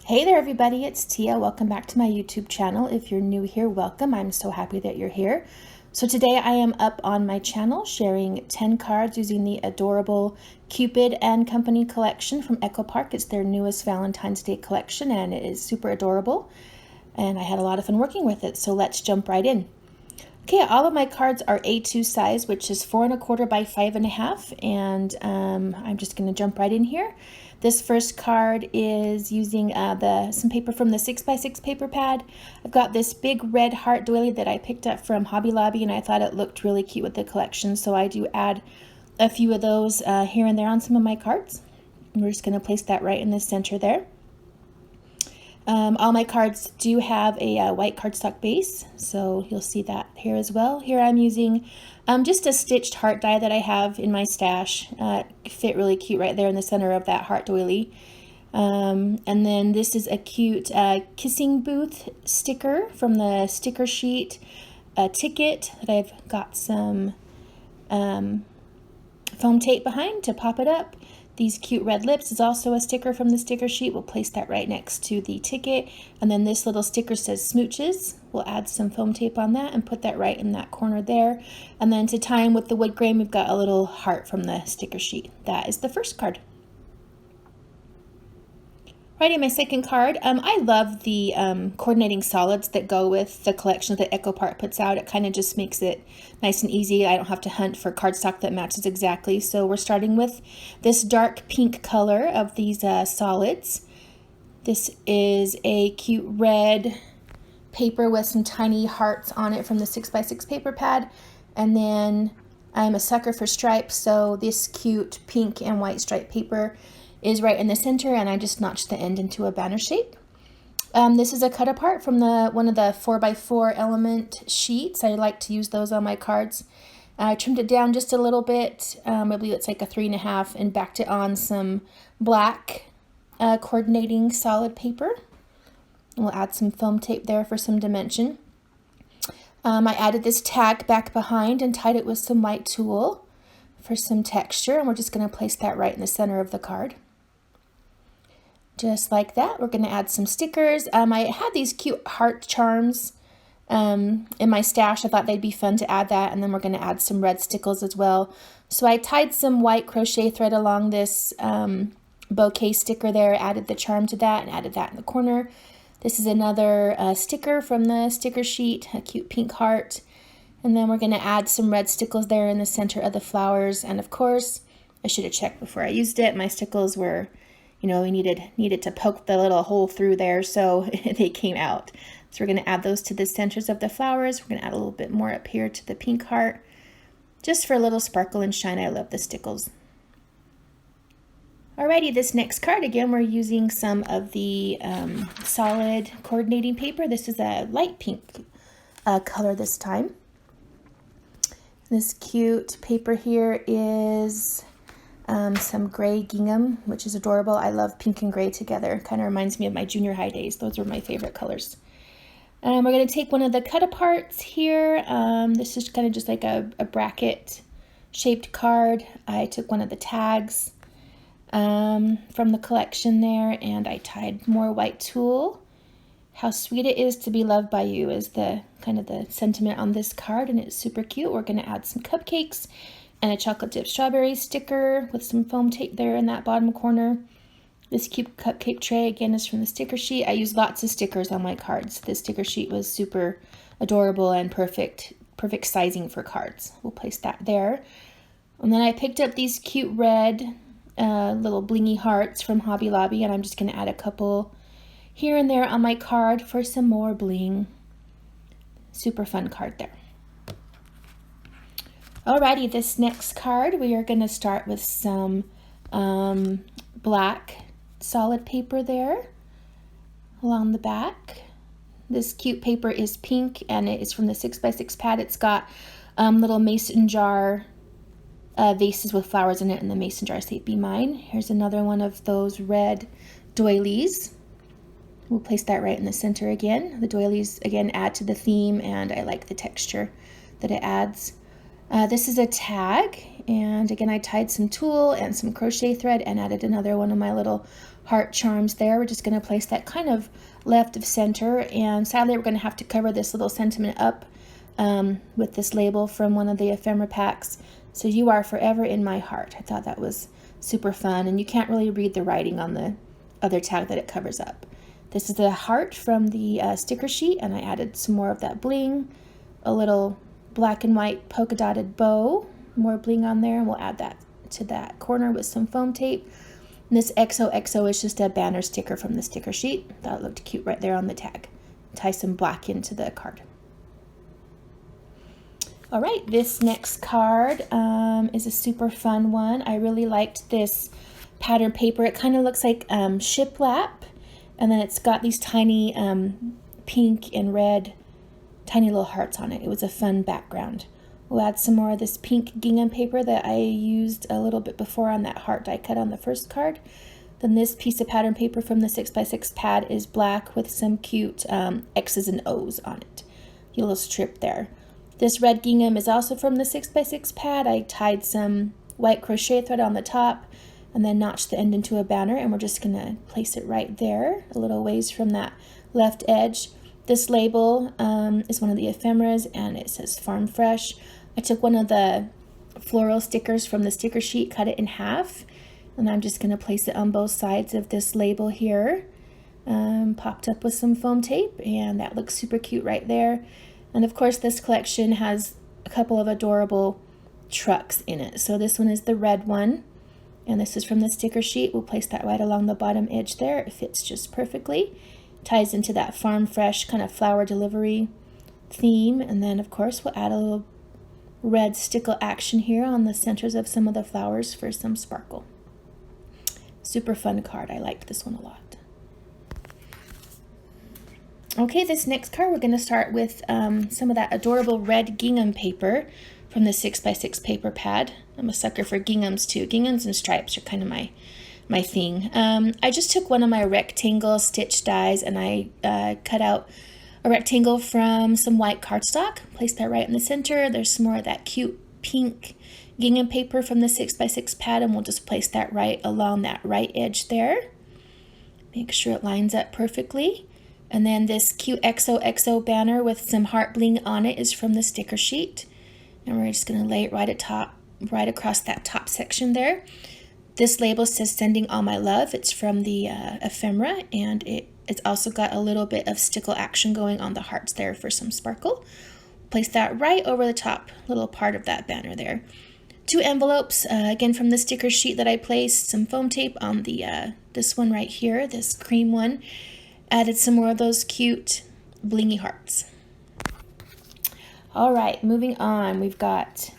Hey there everybody, it's Tia. Welcome back to my YouTube channel. If you're new here, welcome. I'm so happy that you're here. So today I am up on my channel sharing 10 cards using the adorable Cupid and Company collection from Echo Park. It's their newest Valentine's Day collection and it is super adorable. And I had a lot of fun working with it, so let's jump right in. Okay, all of my cards are A2 size, which is 4 1/4 by 5 1/2, and I'm just going to jump right in here. This first card is using some paper from the 6x6 paper pad. I've got this big red heart doily that I picked up from Hobby Lobby, and I thought it looked really cute with the collection, so I do add a few of those here and there on some of my cards. And we're just going to place that right in the center there. All my cards do have a white cardstock base, so you'll see that here as well. Here I'm using just a stitched heart die that I have in my stash. Fit really cute right there in the center of that heart doily. And then this is a cute kissing booth sticker from the sticker sheet ticket that I've got some foam tape behind to pop it up. These cute red lips is also a sticker from the sticker sheet. We'll place that right next to the ticket. And then this little sticker says smooches. We'll add some foam tape on that and put that right in that corner there. And then to tie in with the wood grain, we've got a little heart from the sticker sheet. That is the first card. Right, in my second card, I love the coordinating solids that go with the collection that Echo Park puts out. It kind of just makes it nice and easy. I don't have to hunt for cardstock that matches exactly. So we're starting with this dark pink color of these solids. This is a cute red paper with some tiny hearts on it from the 6x6 paper pad. And then I'm a sucker for stripes, so this cute pink and white stripe paper is right in the center, and I just notched the end into a banner shape. This is a cut apart from one of the 4x4 element sheets. I like to use those on my cards. I trimmed it down just a little bit. I believe it's like a 3 1/2, and backed it on some black coordinating solid paper. And we'll add some foam tape there for some dimension. I added this tag back behind and tied it with some white tulle for some texture, and we're just going to place that right in the center of the card. Just like that. We're going to add some stickers. I had these cute heart charms in my stash. I thought they'd be fun to add that, and then we're going to add some red stickles as well. So I tied some white crochet thread along this bouquet sticker there, added the charm to that, and added that in the corner. This is another sticker from the sticker sheet, a cute pink heart. And then we're going to add some red stickles there in the center of the flowers. And of course, I should have checked before I used it. My stickles were, we needed to poke the little hole through there, so they came out. So we're going to add those to the centers of the flowers. We're going to add a little bit more up here to the pink heart, just for a little sparkle and shine. I love the stickles. Alrighty, this next card, again, we're using some of the solid coordinating paper. This is a light pink color this time. This cute paper here is some gray gingham, which is adorable. I love pink and gray together. Kind of reminds me of my junior high days. Those were my favorite colors. We're going to take one of the cut aparts here. This is kind of just like a bracket shaped card. I took one of the tags from the collection there, and I tied more white tulle. How sweet it is to be loved by you is the kind of the sentiment on this card, and it's super cute. We're going to add some cupcakes and a chocolate dip strawberry sticker with some foam tape there in that bottom corner. This cute cupcake tray again is from the sticker sheet. I use lots of stickers on my cards. This sticker sheet was super adorable and perfect sizing for cards. We'll place that there. And then I picked up these cute red little blingy hearts from Hobby Lobby, and I'm just going to add a couple here and there on my card for some more bling. Super fun card there. Alrighty, this next card, we are going to start with some black solid paper there along the back. This cute paper is pink, and it is from the 6x6 pad. It's got little mason jar vases with flowers in it, and the mason jar say "Be Mine." Here's another one of those red doilies. We'll place that right in the center again. The doilies, again, add to the theme, and I like the texture that it adds. This is a tag, and again I tied some tulle and some crochet thread and added another one of my little heart charms there. We're just going to place that kind of left of center, and sadly we're going to have to cover this little sentiment up with this label from one of the ephemera packs. So you are forever in my heart. I thought that was super fun, and you can't really read the writing on the other tag that it covers up. This is the heart from the sticker sheet, and I added some more of that bling, a little black and white polka dotted bow, more bling on there, and we'll add that to that corner with some foam tape. And this XOXO is just a banner sticker from the sticker sheet. Thought it looked cute right there on the tag. Tie some black into the card. All right, this next card is a super fun one. I really liked this pattern paper. It kind of looks like shiplap, and then it's got these tiny pink and red tiny little hearts on it. It was a fun background. We'll add some more of this pink gingham paper that I used a little bit before on that heart I cut on the first card. Then this piece of pattern paper from the 6x6 pad is black with some cute X's and O's on it. A little strip there. This red gingham is also from the 6x6 pad. I tied some white crochet thread on the top and then notched the end into a banner, and we're just gonna place it right there, a little ways from that left edge. This label is one of the ephemeras, and it says Farm Fresh. I took one of the floral stickers from the sticker sheet, cut it in half, and I'm just gonna place it on both sides of this label here. Popped up with some foam tape, and that looks super cute right there. And of course this collection has a couple of adorable trucks in it. So this one is the red one, and this is from the sticker sheet. We'll place that right along the bottom edge there. It fits just perfectly. Ties into that Farm Fresh kind of flower delivery theme. And then of course we'll add a little red stickle action here on the centers of some of the flowers for some sparkle. Super fun card. I liked this one a lot. Okay, this next card we're going to start with some of that adorable red gingham paper from the 6x6 paper pad. I'm a sucker for ginghams too. Ginghams and stripes are kind of my thing. I just took one of my rectangle stitch dies, and I cut out a rectangle from some white cardstock. Placed that right in the center. There's some more of that cute pink gingham paper from the 6x6 pad, and we'll just place that right along that right edge there. Make sure it lines up perfectly. And then this cute XOXO banner with some heart bling on it is from the sticker sheet. And we're just going to lay it right across that top section there. This label says Sending All My Love. It's from the ephemera, and it's also got a little bit of stickle action going on the hearts there for some sparkle. Place that right over the top little part of that banner there. 2 envelopes, again from the sticker sheet that I placed, some foam tape on the this one right here, this cream one. Added some more of those cute blingy hearts. All right, moving on. We've got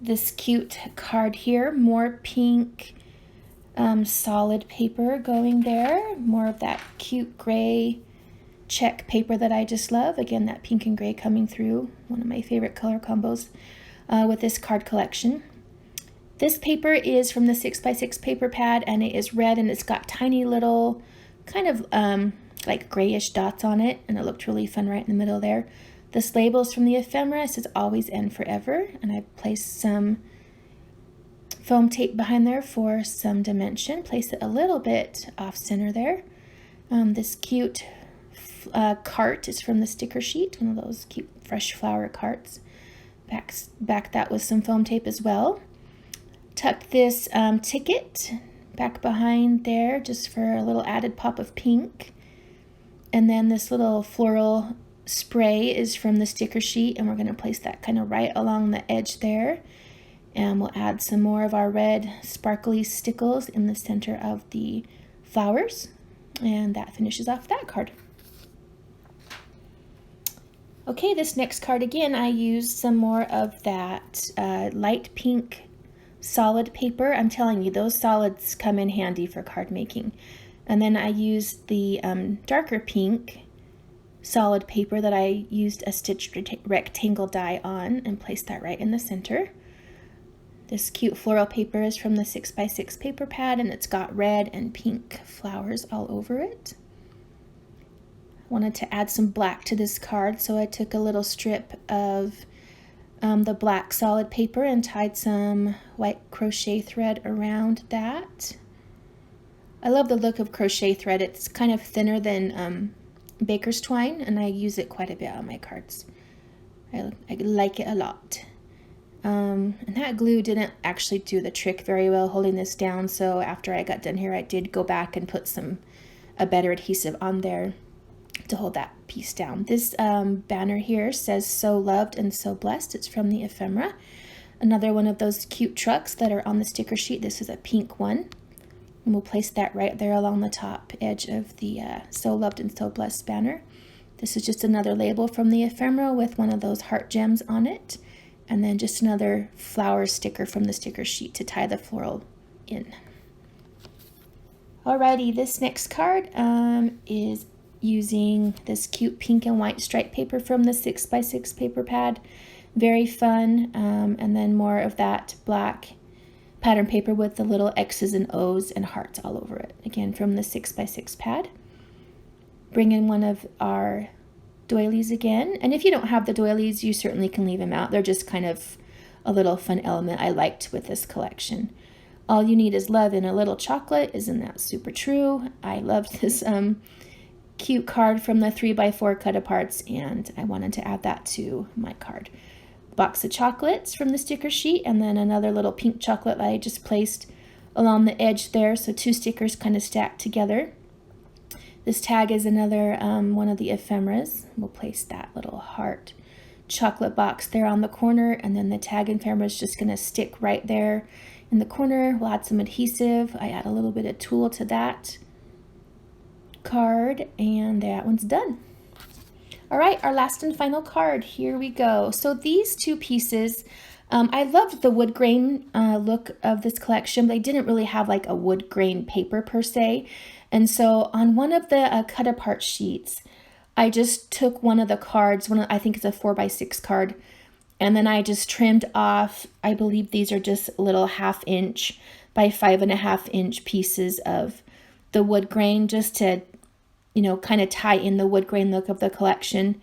this cute card here, more pink solid paper going there, more of that cute gray check paper that I just love. Again, that pink and gray coming through, one of my favorite color combos with this card collection. This paper is from the 6x6 paper pad, and it is red, and it's got tiny little kind of like grayish dots on it, and it looked really fun right in the middle there. This label is from the ephemera. It says Always and Forever, and I placed some foam tape behind there for some dimension. Place it a little bit off center there. This cute cart is from the sticker sheet, one of those cute fresh flower carts. Back that with some foam tape as well. Tucked this ticket back behind there just for a little added pop of pink. And then this little floral spray is from the sticker sheet, and we're going to place that kind of right along the edge there. And we'll add some more of our red sparkly stickles in the center of the flowers. And that finishes off that card. Okay, this next card again, I used some more of that light pink solid paper. I'm telling you, those solids come in handy for card making. And then I used the darker pink solid paper that I used a stitched rectangle die on, and placed that right in the center. This cute floral paper is from the 6x6 paper pad, and it's got red and pink flowers all over it. Wanted to add some black to this card, so I took a little strip of the black solid paper and tied some white crochet thread around that. I love the look of crochet thread. It's kind of thinner than baker's twine, and I use it quite a bit on my cards. I like it a lot. And that glue didn't actually do the trick very well holding this down, so after I got done here, I did go back and put a better adhesive on there to hold that piece down. This banner here says "So Loved and So Blessed." It's from the ephemera. Another one of those cute trucks that are on the sticker sheet. This is a pink one. And we'll place that right there along the top edge of the "So Loved and So Blessed" banner. This is just another label from the ephemera with one of those heart gems on it. And then just another flower sticker from the sticker sheet to tie the floral in. Alrighty, this next card is using this cute pink and white stripe paper from the 6x6 paper pad. Very fun. And then more of that black pattern paper with the little X's and O's and hearts all over it. Again, from the 6x6 pad. Bring in one of our doilies again. And if you don't have the doilies, you certainly can leave them out. They're just kind of a little fun element I liked with this collection. All you need is love and a little chocolate. Isn't that super true? I loved this cute card from the 3x4 cut-aparts, and I wanted to add that to my card. Box of chocolates from the sticker sheet, and then another little pink chocolate that I just placed along the edge there, so two stickers kind of stacked together. This tag is another one of the ephemeras. We'll place that little heart chocolate box there on the corner, and then the tag ephemera is just going to stick right there in the corner. We'll add some adhesive. I add a little bit of tulle to that card, and that one's done. All right, our last and final card. Here we go. So these two pieces, I loved the wood grain look of this collection, but I didn't really have like a wood grain paper per se. And so on one of the cut apart sheets, I just took one of the cards, I think it's a 4x6 card, and then I just trimmed off, I believe these are just little 1/2 inch by 5.5 inch pieces of the wood grain, just to, you know, kind of tie in the wood grain look of the collection.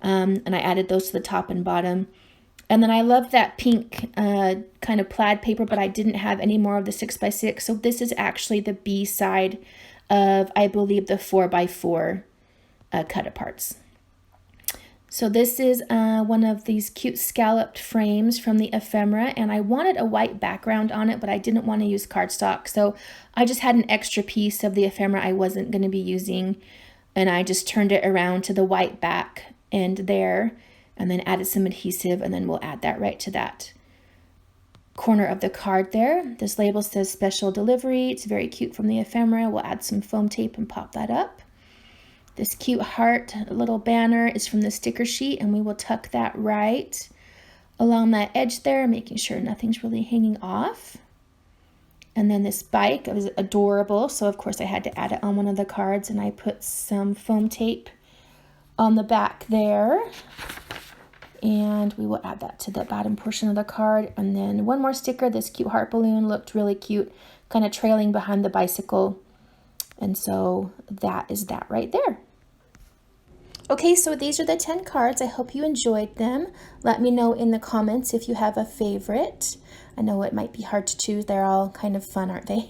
And I added those to the top and bottom. And then I love that pink kind of plaid paper, but I didn't have any more of the 6x6. So this is actually the B side of, I believe, the 4x4 cut aparts. So this is one of these cute scalloped frames from the ephemera, and I wanted a white background on it, but I didn't want to use cardstock. So I just had an extra piece of the ephemera I wasn't going to be using, and I just turned it around to the white back end there, and then added some adhesive, and then we'll add that right to that corner of the card there. This label says special delivery. It's very cute from the ephemera. We'll add some foam tape and pop that up. This cute heart little banner is from the sticker sheet, and we will tuck that right along that edge there, making sure nothing's really hanging off. And then this bike was adorable, so of course I had to add it on one of the cards, and I put some foam tape on the back there. And we will add that to the bottom portion of the card. And then one more sticker. This cute heart balloon looked really cute, kind of trailing behind the bicycle. And so that is that right there. Okay, so these are the 10 cards. I hope you enjoyed them. Let me know in the comments if you have a favorite. I know it might be hard to choose. They're all kind of fun, aren't they?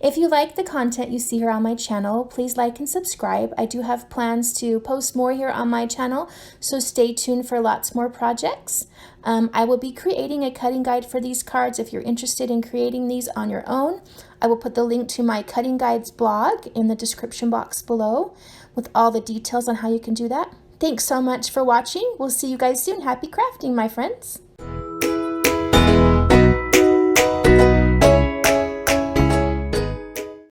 If you like the content you see here on my channel, please like and subscribe. I do have plans to post more here on my channel, so stay tuned for lots more projects. I will be creating a cutting guide for these cards if you're interested in creating these on your own. I will put the link to my cutting guides blog in the description box below with all the details on how you can do that. Thanks so much for watching. We'll see you guys soon. Happy crafting, my friends.